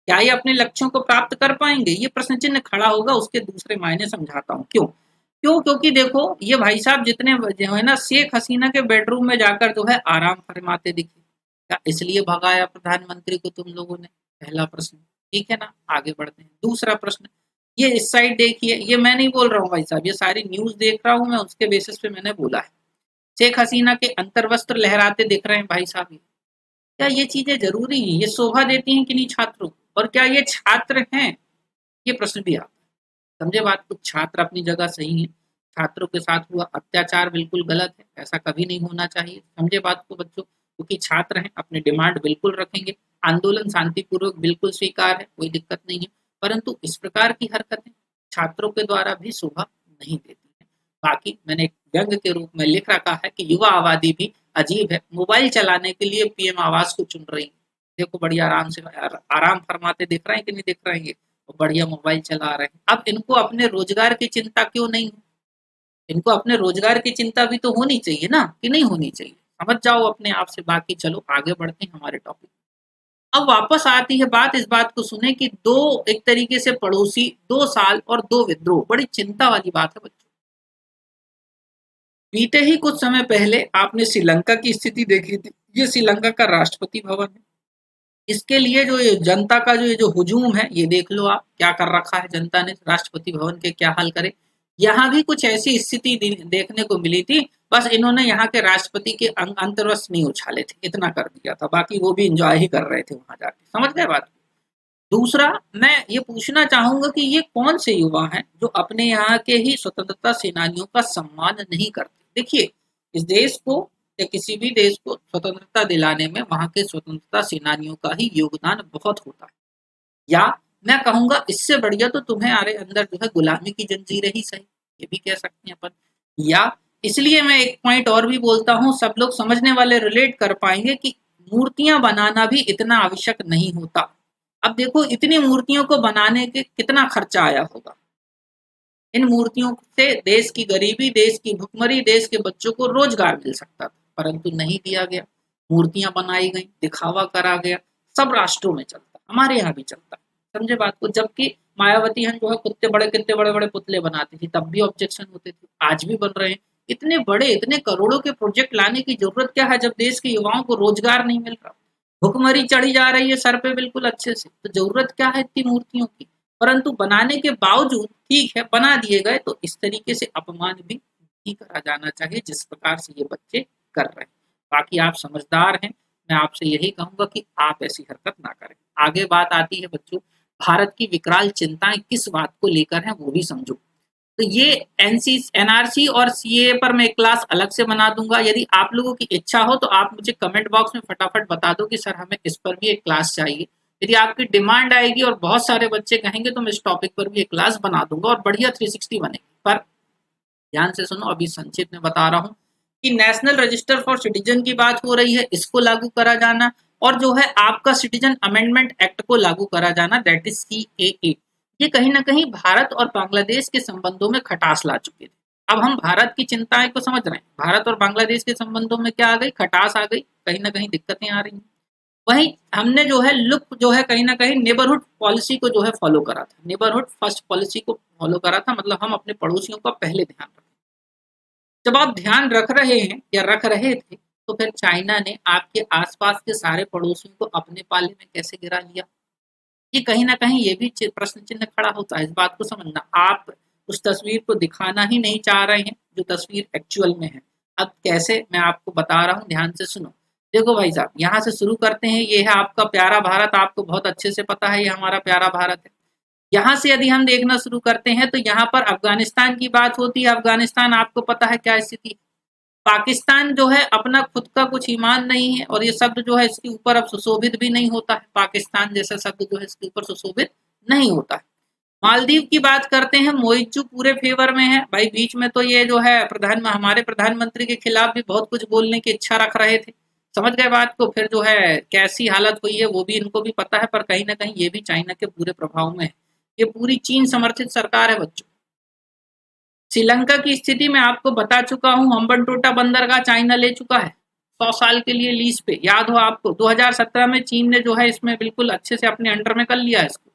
Speaker 1: क्या ये अपने लक्ष्यों को प्राप्त कर पाएंगे? ये प्रश्न चिन्ह खड़ा होगा। उसके दूसरे मायने समझाता हूँ क्यों। क्योंकि देखो, ये भाई साहब जितने जो है ना शेख हसीना के बेडरूम में जाकर जो है आराम फरमाते दिखे, क्या इसलिए भगाया प्रधानमंत्री को तुम लोगों ने? पहला प्रश्न, ठीक है ना। आगे बढ़ते हैं। दूसरा प्रश्न, ये इस साइड देखिए, ये मैं नहीं बोल रहा हूँ भाई साहब, ये सारी न्यूज देख रहा हूँ मैं, उसके बेसिस पे मैंने बोला है। शेख हसीना के अंतर्वस्त्र लहराते दिख रहे हैं भाई साहब। क्या ये चीजें जरूरी हैं? ये शोभा देती हैं कि नहीं छात्रों को? और क्या ये छात्र हैं? ये प्रश्न भी आता है। समझे बात को? छात्र अपनी जगह सही है, छात्रों के साथ हुआ अत्याचार बिल्कुल गलत है, ऐसा कभी नहीं होना चाहिए। समझे बात को बच्चों? क्योंकि छात्र हैं, अपने डिमांड बिल्कुल रखेंगे, आंदोलन शांतिपूर्वक बिल्कुल स्वीकार है, कोई दिक्कत नहीं है। परंतु इस प्रकार की हरकतें छात्रों के द्वारा भी शोभा नहीं देती है। बाकी मैंने एक व्यंग के रूप में लिख रखा है कि युवा आबादी भी अजीब है, मोबाइल चलाने के लिए पीएम आवास को चुन रही है। देखो बड़ी आराम से आराम फरमाते दिख रहे हैं कि नहीं दिख रहे हैं? वो बढ़िया मोबाइल चला रहे हैं। अब इनको अपने रोजगार की चिंता क्यों नहीं है? इनको अपने रोजगार की चिंता भी तो होनी चाहिए ना, कि नहीं होनी चाहिए? समझ जाओ अपने आप से। बाकी चलो आगे बढ़ते हैं हमारे टॉपिक। अब वापस आती है बात, इस बात को सुने कि दो एक तरीके से पड़ोसी, 2 साल और 2 विद्रोह, बड़ी चिंता वाली बात है बच्चों। बीते ही कुछ समय पहले आपने श्रीलंका की स्थिति देखी थी। ये श्रीलंका का राष्ट्रपति भवन है। इसके लिए जो ये जनता का जो ये जो हुजूम है, ये देख लो आप क्या कर रखा है जनता ने, राष्ट्रपति भवन के क्या हाल करे। यहाँ भी कुछ ऐसी स्थिति देखने को मिली थी, बस इन्होंने यहाँ के राष्ट्रपति के अंतर्वस्त्र नहीं उछाले थे, इतना कर दिया था, बाकी वो भी इंजॉय ही कर रहे थे वहां जाके। समझ गए बात? दूसरा, मैं ये पूछना चाहूंगा कि ये कौन से युवा हैं जो अपने यहाँ के ही स्वतंत्रता सेनानियों का सम्मान नहीं करते? देखिए, इस देश को या किसी भी देश को स्वतंत्रता दिलाने में वहां के स्वतंत्रता सेनानियों का ही योगदान बहुत होता है। या मैं कहूंगा इससे बढ़िया तो तुम्हारे अंदर जो है गुलामी की जंजीरें ही सही, ये भी कह सकते हैं अपन। या इसलिए मैं एक पॉइंट और भी बोलता हूँ, सब लोग समझने वाले रिलेट कर पाएंगे कि मूर्तियां बनाना भी इतना आवश्यक नहीं होता। अब देखो, इतनी मूर्तियों को बनाने के कितना खर्चा आया होगा। इन मूर्तियों से देश की गरीबी, देश की भुखमरी, देश के बच्चों को रोजगार मिल सकता था, परंतु नहीं दिया गया। मूर्तियां बनाई गई, दिखावा करा गया। सब राष्ट्रों में चलता, हमारे यहाँ भी चलता। समझे बात को? जबकि मायावती हम जो है कितने बड़े बड़े पुतले बनाती थी, तब भी ऑब्जेक्शन होते थे, आज भी बन रहे हैं। इतने बड़े, इतने करोड़ों के प्रोजेक्ट लाने की जरूरत क्या है जब देश के युवाओं को रोजगार नहीं मिल रहा, भुखमरी चढ़ी जा रही है सर पे बिल्कुल अच्छे से, तो जरूरत क्या है इतनी मूर्तियों की? परंतु बनाने के बावजूद ठीक है बना दिए गए, तो इस तरीके से अपमान भी नहीं करा जाना चाहिए जिस प्रकार से ये बच्चे कर रहे हैं। बाकी आप समझदार हैं, मैं आपसे यही कहूंगा कि आप ऐसी हरकत ना करें। आगे बात आती है बच्चों, भारत की विकराल चिंताएं किस बात को लेकर हैं वो भी समझो। तो ये एनआरसी और सीए पर मैं एक क्लास अलग से बना दूंगा। यदि आप लोगों की इच्छा हो तो आप मुझे कमेंट बॉक्स में फटाफट बता दो कि सर हमें इस पर भी एक क्लास चाहिए, यदि आपकी डिमांड आएगी और बहुत सारे बच्चे कहेंगे तो मैं इस टॉपिक पर भी एक क्लास बना दूंगा और बढ़िया 360 बनेगी। पर ध्यान से सुनो, अभी संक्षिप्त में बता रहा हूँ कि नेशनल रजिस्टर फॉर सिटीजन की बात हो रही है, इसको लागू करा जाना, और जो है आपका सिटीजन अमेंडमेंट एक्ट को लागू करा जाना, दैट इज सीएए। ये कहीं ना कहीं भारत और बांग्लादेश के संबंधों में खटास ला चुके थे। अब हम भारत की चिंताएं को समझ रहे हैं, भारत और बांग्लादेश के संबंधों में क्या आ गई, खटास आ गई, कहीं ना कहीं दिक्कतें आ रही हैं। वहीं हमने जो है लुक जो है कहीं ना कहीं नेबरहुड पॉलिसी को जो है फॉलो करा था, नेबरहुड फर्स्ट पॉलिसी को फॉलो करा था, मतलब हम अपने पड़ोसियों का पहले ध्यान रखें। जब आप ध्यान रख रहे हैं या रख रहे थे, तो फिर चाइना ने आपके आसपास के सारे पड़ोसियों को अपने पाले में कैसे गिरा लिया? ये कहीं ना कहीं ये भी प्रश्न चिन्ह खड़ा होता है। इस बात को समझना, आप उस तस्वीर को दिखाना ही नहीं चाह रहे हैं जो तस्वीर एक्चुअल में है। अब कैसे, मैं आपको बता रहा हूँ, ध्यान से सुनो। देखो भाई साहब, यहाँ से शुरू करते हैं। ये है आपका प्यारा भारत, आपको बहुत अच्छे से पता है ये हमारा प्यारा भारत है। यहाँ से यदि हम देखना शुरू करते हैं तो यहाँ पर अफगानिस्तान की बात होती है। अफगानिस्तान आपको पता है क्या स्थिति। पाकिस्तान जो है अपना खुद का कुछ ईमान नहीं है, और ये शब्द जो है इसके ऊपर अब सुशोभित भी नहीं होता है। पाकिस्तान जैसा शब्द जो है इसके ऊपर सुशोभित नहीं होता है। मालदीव की बात करते हैं, मोइजू पूरे फेवर में है भाई। बीच में तो ये जो है हमारे प्रधानमंत्री के खिलाफ भी बहुत कुछ बोलने की इच्छा रख रहे थे, समझ गए बात को। फिर जो है कैसी हालत हुई है वो भी इनको भी पता है, पर कहीं ना कहीं ये भी चाइना के पूरे प्रभाव में है। ये पूरी चीन समर्थित सरकार है बच्चों। श्रीलंका की स्थिति में आपको बता चुका हूं, हम्बनटोटा बंदरगाह चाइना ले चुका है 100 साल के लिए लीज पे। याद हो आपको, 2017 में चीन ने जो है इसमें बिल्कुल अच्छे से अपने अंडर में कर लिया है इसको।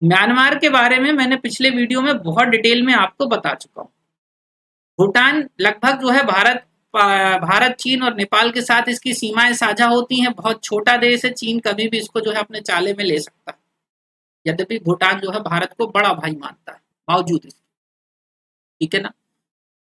Speaker 1: म्यांमार के बारे में मैंने पिछले वीडियो में बहुत डिटेल में आपको बता चुका हूँ। भूटान लगभग जो है भारत, चीन और नेपाल के साथ इसकी सीमाएं साझा होती हैं। बहुत छोटा देश है, चीन कभी भी इसको जो है अपने चाले में ले सकता है। यद्यपि भूटान जो है भारत को बड़ा भाई मानता है बावजूद इसके, ठीक है ना।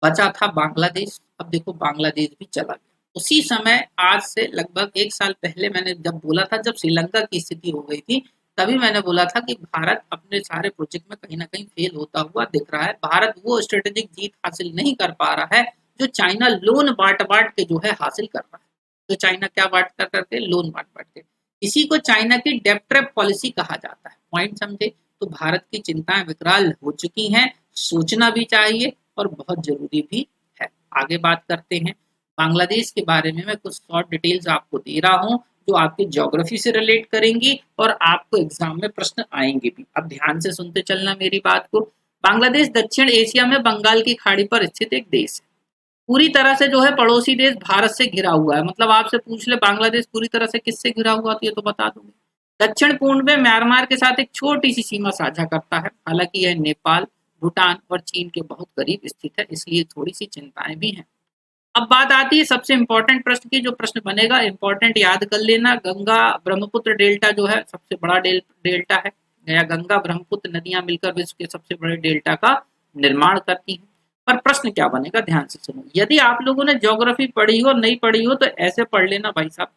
Speaker 1: बचा था बांग्लादेश। अब देखो बांग्लादेश भी चला गया उसी समय। आज से लगभग 1 साल पहले मैंने जब बोला था, जब श्रीलंका की स्थिति हो गई थी, तभी मैंने बोला था कि भारत अपने सारे प्रोजेक्ट में कहीं ना कहीं फेल होता हुआ दिख रहा है। भारत वो स्ट्रेटेजिक जीत हासिल नहीं कर पा रहा है जो चाइना लोन बांट बांट के जो है हासिल कर रहा है। तो चाइना क्या बांट कर करके, लोन बांट बांट के। इसी को चाइना की डेब्ट ट्रैप पॉलिसी कहा जाता है। पॉइंट समझे? तो भारत की चिंताएं विकराल हो चुकी हैं, सोचना भी चाहिए और बहुत जरूरी भी है। आगे बात करते हैं बांग्लादेश के बारे में। मैं कुछ शॉर्ट डिटेल्स आपको दे रहा हूँ जो आपकी ज्योग्राफी से रिलेट करेंगी और आपको एग्जाम में प्रश्न आएंगे भी। अब ध्यान से सुनते चलना मेरी बात को। बांग्लादेश दक्षिण एशिया में बंगाल की खाड़ी पर स्थित एक देश है। पूरी तरह से जो है पड़ोसी देश भारत से घिरा हुआ है। मतलब आपसे पूछ ले बांग्लादेश पूरी तरह से किससे घिरा हुआ, तो ये तो बता दूंगी। दक्षिण पूर्व में म्यांमार के साथ एक छोटी सी सीमा साझा करता है। हालांकि यह नेपाल, भूटान और चीन के बहुत करीब स्थित है, इसलिए थोड़ी सी चिंताएं भी हैं। अब बात आती है सबसे इंपॉर्टेंट प्रश्न की। जो प्रश्न बनेगा इंपॉर्टेंट याद कर लेना। गंगा ब्रह्मपुत्र डेल्टा जो है सबसे बड़ा डेल्टा है, या गंगा ब्रह्मपुत्र नदियां मिलकर विश्व के सबसे बड़े डेल्टा का निर्माण करती हैं। पर प्रश्न क्या बनेगा, ध्यान से सुनो। यदि आप लोगों ने ज्योग्राफी पढ़ी हो, नहीं पढ़ी हो, तो ऐसे पढ़ लेना भाई साहब।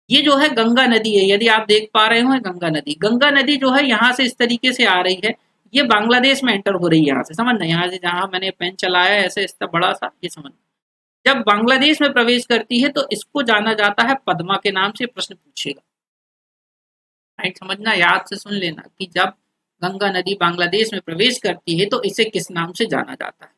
Speaker 1: ये जो है गंगा नदी है, यदि आप देख पा रहे हो, गंगा नदी जो है यहाँ से इस तरीके से आ रही है। ये बांग्लादेश में एंटर हो रही है यहाँ से, समझना। यहाँ से जहाँ मैंने पेन चलाया है ऐसे इसका बड़ा सा, ये समझना। जब बांग्लादेश में प्रवेश करती है तो इसको जाना जाता है पद्मा के नाम से। प्रश्न पूछेगा, राइट, समझना, याद से सुन लेना कि जब गंगा नदी बांग्लादेश में प्रवेश करती है तो इसे किस नाम से जाना जाता है।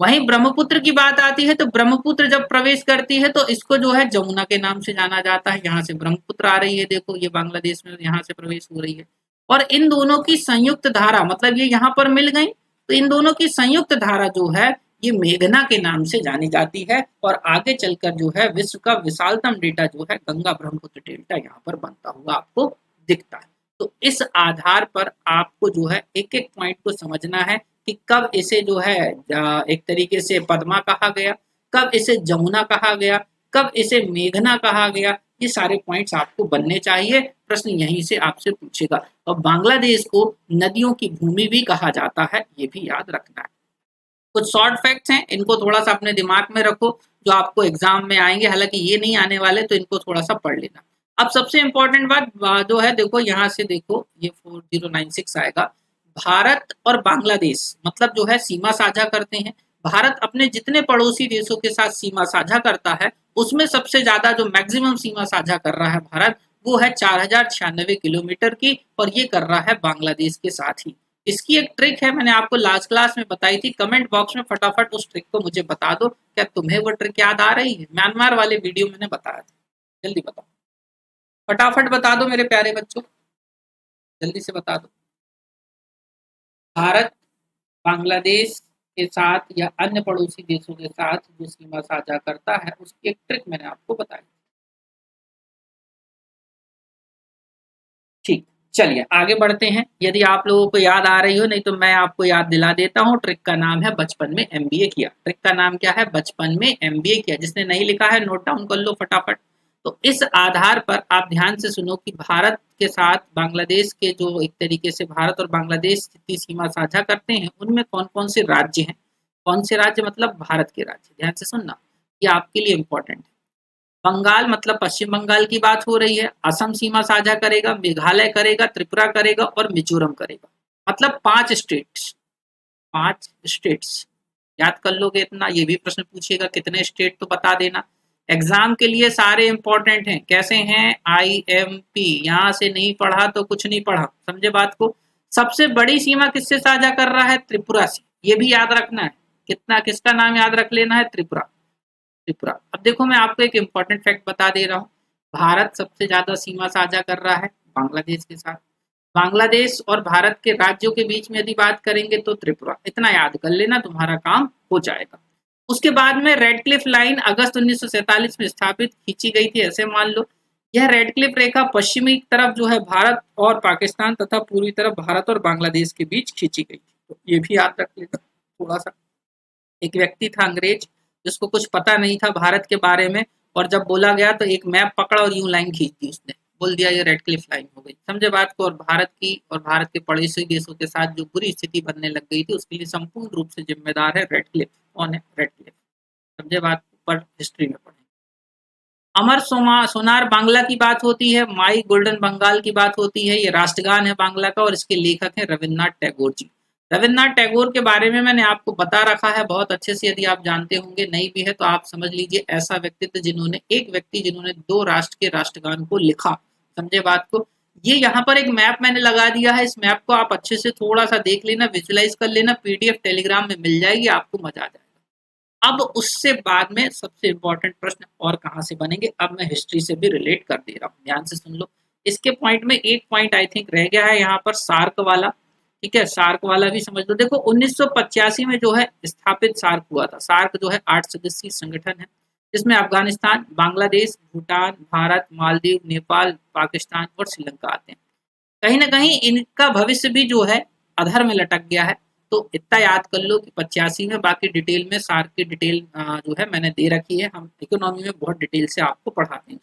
Speaker 1: वहीं ब्रह्मपुत्र की बात आती है तो ब्रह्मपुत्र जब प्रवेश करती है तो इसको जो है जमुना के नाम से जाना जाता है। यहाँ से ब्रह्मपुत्र आ रही है, देखो ये बांग्लादेश में यहाँ से प्रवेश हो रही है। और इन दोनों की संयुक्त धारा, मतलब ये यहाँ पर मिल गई, तो इन दोनों की संयुक्त धारा जो है ये मेघना के नाम से जानी जाती है। और आगे चलकर जो है विश्व का विशालतम डेल्टा जो है गंगा ब्रह्मपुत्र डेल्टा यहाँ पर बनता हुआ आपको दिखता है। तो इस आधार पर आपको जो है एक एक पॉइंट को समझना है कि कब इसे जो है एक तरीके से पद्मा कहा गया, कब इसे जमुना कहा गया, कब इसे मेघना कहा गया। ये सारे पॉइंट्स आपको बनने चाहिए, प्रश्न यहीं से आपसे पूछेगा। और बांग्लादेश को नदियों की भूमि भी कहा जाता है, ये भी याद रखना है। कुछ शॉर्ट फैक्ट्स हैं, इनको थोड़ा सा अपने दिमाग में रखो, जो आपको एग्जाम में आएंगे। हालांकि ये नहीं आने वाले, तो इनको थोड़ा सा पढ़ लेना। अब सबसे इंपॉर्टेंट बात जो है, देखो यहाँ से देखो, ये 4096 आएगा। भारत और बांग्लादेश मतलब जो है सीमा साझा करते हैं। भारत अपने जितने पड़ोसी देशों के साथ सीमा साझा करता है उसमें सबसे ज्यादा जो मैक्सिमम सीमा साझा कर रहा है भारत, वो है 4096 किलोमीटर की, और ये कर रहा है बांग्लादेश के साथ ही। इसकी एक ट्रिक है, मैंने आपको लास्ट क्लास में बताई थी, कमेंट बॉक्स में फटाफट उस ट्रिक को मुझे बता दो, क्या तुम्हें वो ट्रिक याद आ रही है? म्यांमार वाले वीडियो मैंने बताया था, जल्दी बताओ, फटाफट बता दो मेरे प्यारे बच्चों, जल्दी से बता दो। भारत बांग्लादेश के साथ या अन्य पड़ोसी देशों के साथ जो सीमा साझा करता है, उसकी एक ट्रिक मैंने आपको बताई। ठीक, चलिए आगे बढ़ते हैं। यदि आप लोगों को याद आ रही हो, नहीं तो मैं आपको याद दिला देता हूँ। ट्रिक का नाम है बचपन में एमबीए किया। ट्रिक का नाम क्या है? बचपन में एमबीए किया। जिसने नहीं लिखा है नोट डाउन कर लो फटाफट। तो इस आधार पर आप ध्यान से सुनो कि भारत के साथ बांग्लादेश के जो एक तरीके से भारत और बांग्लादेश की सीमा साझा करते हैं, उनमें कौन कौन से राज्य हैं। कौन से राज्य मतलब भारत के राज्य, ध्यान से सुनना, ये आपके लिए इंपॉर्टेंट है। बंगाल मतलब पश्चिम बंगाल की बात हो रही है। असम सीमा साझा करेगा, मेघालय करेगा, त्रिपुरा करेगा और मिजोरम करेगा। मतलब 5 स्टेट्स, 5 स्टेट्स। याद कर लोगे इतना? ये भी प्रश्न पूछेगा कितने स्टेट, तो बता देना। एग्जाम के लिए सारे इंपॉर्टेंट हैं। कैसे हैं? IMP, यहाँ से नहीं पढ़ा तो कुछ नहीं पढ़ा, समझे बात को। सबसे बड़ी सीमा किससे साझा कर रहा है? त्रिपुरा से। ये भी याद रखना है। कितना, किसका नाम याद रख लेना है? त्रिपुरा। त्रिपुरा। अब देखो मैं आपको एक इम्पॉर्टेंट फैक्ट बता दे रहा हूँ। भारत सबसे ज्यादा सीमा साझा कर रहा है बांग्लादेश के साथ। बांग्लादेश और भारत के राज्यों के बीच में यदि बात करेंगे तो त्रिपुरा। इतना याद कर लेना, तुम्हारा काम हो जाएगा। उसके बाद में रेड क्लिफ लाइन अगस्त 1947 में स्थापित खींची गई थी, ऐसे मान लो। यह रेड क्लिफ रेखा पश्चिमी तरफ जो है भारत और पाकिस्तान तथा पूर्वी तरफ भारत और बांग्लादेश के बीच खींची गई थी। तो ये भी याद रख लेना थोड़ा सा। एक व्यक्ति था अंग्रेज, जिसको कुछ पता नहीं था भारत के बारे में, और जब बोला गया तो एक मैप पकड़ा और यूं लाइन खींच दी उसने, बोल दिया ये रेड क्लिफ लाइन हो गई, समझे बात को। और भारत की और भारत के पड़ोसी देशों के साथ जो बुरी स्थिति बनने लग गई थी, उसके लिए संपूर्ण रूप से जिम्मेदार है रेड क्लिफ। कौन है? रेड क्लिफ, समझे बात पर, हिस्ट्री में पढ़े। अमर सोनार बांग्ला की बात होती है, माई गोल्डन बंगाल की बात होती है। ये राष्ट्रगान है बांग्ला का, और इसके लेखक हैं रविन्द्रनाथ टैगोर जी। रविन्द्रनाथ टैगोर के बारे में मैंने आपको बता रखा है बहुत अच्छे से, यदि आप जानते होंगे। नहीं भी है तो आप समझ लीजिए, ऐसा व्यक्तित्व जिन्होंने, एक व्यक्ति जिन्होंने 2 राष्ट्र के राष्ट्रगान को लिखा, समझे बात को। ये यहाँ पर एक मैप मैंने लगा दिया है, इस मैप को आप अच्छे से थोड़ा सा देख लेना, विजुलाइज कर लेना, PDF टेलीग्राम में मिल जाएगी, आपको मजा आ जाएगा। अब उससे बाद में सबसे इंपॉर्टेंट प्रश्न और कहाँ से बनेंगे, अब मैं हिस्ट्री से भी रिलेट कर दे रहा हूँ, ध्यान से सुन लो। इसके पॉइंट में एक पॉइंट आई थिंक रह गया है यहाँ पर, सार्क वाला। ठीक है, सार्क वाला भी समझ लो। देखो 1985 में जो है स्थापित सार्क हुआ था। सार्क जो है 8 सदस्यीय संगठन है, जिसमें अफगानिस्तान, बांग्लादेश, भूटान, भारत, मालदीव, नेपाल, पाकिस्तान और श्रीलंका आते हैं। कहीं ना कहीं इनका भविष्य भी जो है अधर में लटक गया है। तो इतना याद कर लो कि 85 में, बाकी डिटेल में सार्क की डिटेल जो है मैंने दे रखी है, हम इकोनॉमी में बहुत डिटेल से आपको पढ़ाते हैं।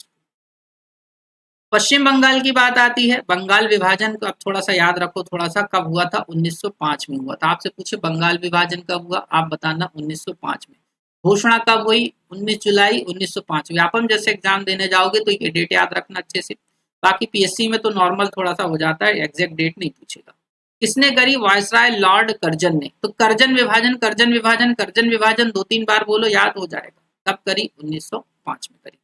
Speaker 1: पश्चिम बंगाल की बात आती है, बंगाल विभाजन को अब थोड़ा सा याद रखो, थोड़ा सा कब हुआ था? 1905 में हुआ था। आपसे पूछे बंगाल विभाजन कब हुआ, आप बताना 1905 में। घोषणा कब हुई? 19 जुलाई 1905। व्यापम जैसे एग्जाम देने जाओगे तो ये डेट याद रखना अच्छे से। बाकी PSC में तो नॉर्मल थोड़ा सा हो जाता है, एग्जैक्ट डेट नहीं पूछेगा। किसने करी? वायसराय लॉर्ड कर्जन ने। तो कर्जन विभाजन, कर्जन विभाजन, कर्जन विभाजन 2-3 बार बोलो, याद हो जाएगा। कब करी? 1905 में करी।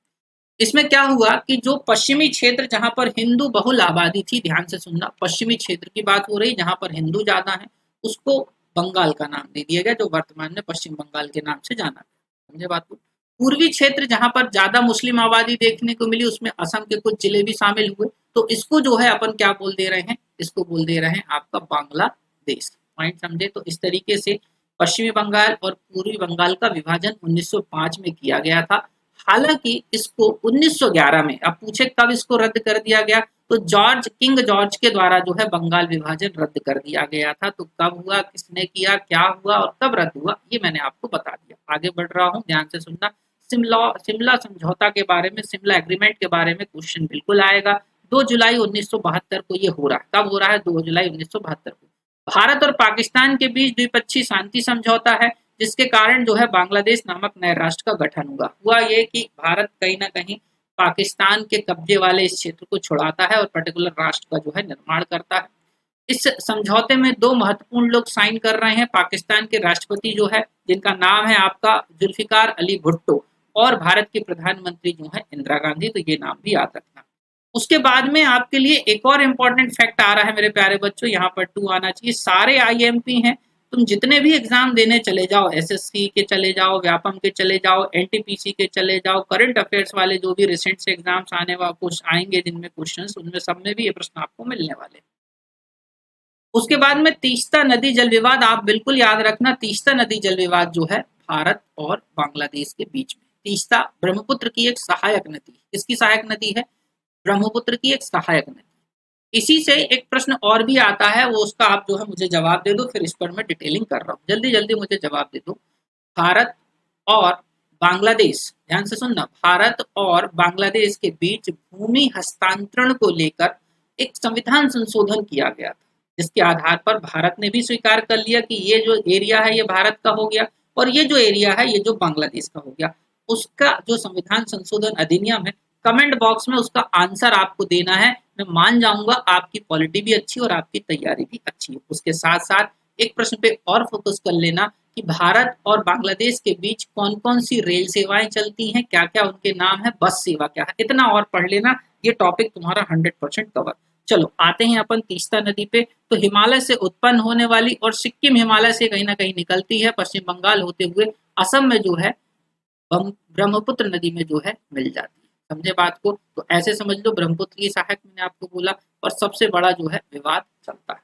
Speaker 1: इसमें क्या हुआ कि जो पश्चिमी क्षेत्र जहां पर हिंदू बहुल आबादी थी, ध्यान से सुनना, पश्चिमी क्षेत्र की बात हो रही जहां पर हिंदू ज्यादा है, उसको बंगाल का नाम दे दिया गया, जो वर्तमान में पश्चिम बंगाल के नाम से जाना गया, समझे बात को। पूर्वी क्षेत्र जहां पर ज्यादा मुस्लिम आबादी देखने को मिली, उसमें असम के कुछ जिले भी शामिल हुए, तो इसको जो है अपन क्या बोल दे रहे हैं? इसको बोल दे रहे हैं आपका बांग्लादेश। पॉइंट समझे? तो इस तरीके से पश्चिमी बंगाल और पूर्वी बंगाल का विभाजन 1905 में किया गया था। हालांकि इसको 1911 में, अब पूछे कब इसको रद्द कर दिया गया, तो किंग जॉर्ज के द्वारा जो है बंगाल विभाजन रद्द कर दिया गया था। तो कब हुआ, किसने किया, क्या हुआ और कब रद्द हुआ, ये मैंने आपको बता दिया। आगे बढ़ रहा हूँ, ध्यान से सुनना। शिमला समझौता के बारे में, शिमला एग्रीमेंट के बारे में क्वेश्चन बिल्कुल आएगा। 2 जुलाई 1972 को ये हो रहा है। कब हो रहा है? 2 जुलाई 1972 को। भारत और पाकिस्तान के बीच द्विपक्षीय शांति समझौता है, जिसके कारण जो है बांग्लादेश नामक नए राष्ट्र का गठन हुआ ये कि भारत कहीं ना कहीं पाकिस्तान के कब्जे वाले इस क्षेत्र को छुड़ाता है और पर्टिकुलर राष्ट्र का जो है निर्माण करता है। इस समझौते में 2 महत्वपूर्ण लोग साइन कर रहे हैं। पाकिस्तान के राष्ट्रपति जो है, जिनका नाम है आपका जुल्फिकार अली भुट्टो, और भारत के प्रधानमंत्री जो है इंदिरा गांधी। तो ये नाम भी याद रखना। उसके बाद में आपके लिए एक और इम्पोर्टेंट फैक्ट आ रहा है मेरे प्यारे बच्चों, यहाँ पर 2 आना चाहिए। सारे आईएमपी हैं, तुम जितने भी एग्जाम देने चले जाओ, एसएससी के चले जाओ, व्यापम के चले जाओ, एनटीपीसी के चले जाओ, करंट अफेयर्स वाले जो भी रिसेंट से एग्जाम्स आने वाले कुछ आएंगे जिनमें क्वेश्चंस, उनमें सब में भी ये प्रश्न आपको मिलने वाले। उसके बाद में तीस्ता नदी जल विवाद, आप बिल्कुल याद रखना, तीस्ता नदी जल विवाद जो है भारत और बांग्लादेश के बीच में। तीस्ता ब्रह्मपुत्र की एक सहायक नदी, किसकी सहायक नदी है? ब्रह्मपुत्र की एक सहायक नदी। इसी से एक प्रश्न और भी आता है, वो उसका आप जो है मुझे जवाब दे दो, फिर इस पर मैं डिटेलिंग कर रहा हूँ। जल्दी जल्दी मुझे जवाब दे दो। भारत और बांग्लादेश, ध्यान से सुनना, भारत और बांग्लादेश के बीच भूमि हस्तांतरण को लेकर एक संविधान संशोधन किया गया था, जिसके आधार पर भारत ने भी स्वीकार कर लिया कि ये जो एरिया है ये भारत का हो गया और ये जो एरिया है ये जो बांग्लादेश का हो गया। उसका जो संविधान संशोधन अधिनियम है, कमेंट बॉक्स में उसका आंसर आपको देना है। मैं मान जाऊंगा आपकी क्वालिटी भी अच्छी और आपकी तैयारी भी अच्छी है। उसके साथ साथ एक प्रश्न पे और फोकस कर लेना कि भारत और बांग्लादेश के बीच कौन कौन सी रेल सेवाएं चलती हैं, क्या क्या उनके नाम है, बस सेवा क्या है, इतना और पढ़ लेना, ये टॉपिक तुम्हारा 100% कवर। चलो आते हैं अपन तीस्ता नदी पे। तो हिमालय से उत्पन्न होने वाली और सिक्किम हिमालय से कहीं ना कहीं निकलती है, पश्चिम बंगाल होते हुए असम में जो है ब्रह्मपुत्र नदी में जो है मिल जाती है। समझे बात को? तो ऐसे समझ लो, ब्रह्मपुत्र की सहायक मैंने आपको बोला, और सबसे बड़ा जो है विवाद चलता है।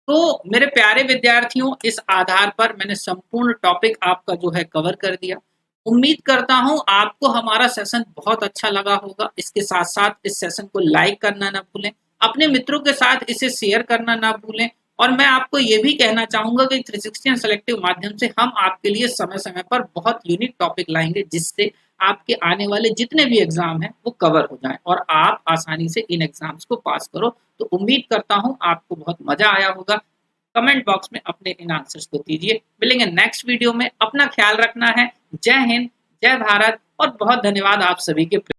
Speaker 1: तो मेरे प्यारे विद्यार्थियों, इस आधार पर मैंने संपूर्ण टॉपिक आपका जो है कवर कर दिया। उम्मीद करता हूं आपको हमारा सेशन बहुत अच्छा लगा होगा। इसके साथ साथ इस सेशन को लाइक करना ना भूलें, अपने मित्रों के साथ इसे शेयर करना ना भूलें। और मैं आपको ये भी कहना चाहूंगा कि 360 एंड सेलेक्टिव माध्यम से हम आपके लिए समय समय पर बहुत यूनिक टॉपिक लाएंगे, जिससे आपके आने वाले जितने भी एग्जाम हैं वो कवर हो जाएं और आप आसानी से इन एग्जाम्स को पास करो। तो उम्मीद करता हूं आपको बहुत मजा आया होगा। कमेंट बॉक्स में अपने इन आंसर्स को दीजिए। मिलेंगे नेक्स्ट वीडियो में, अपना ख्याल रखना है। जय हिंद, जय भारत और बहुत धन्यवाद आप सभी के।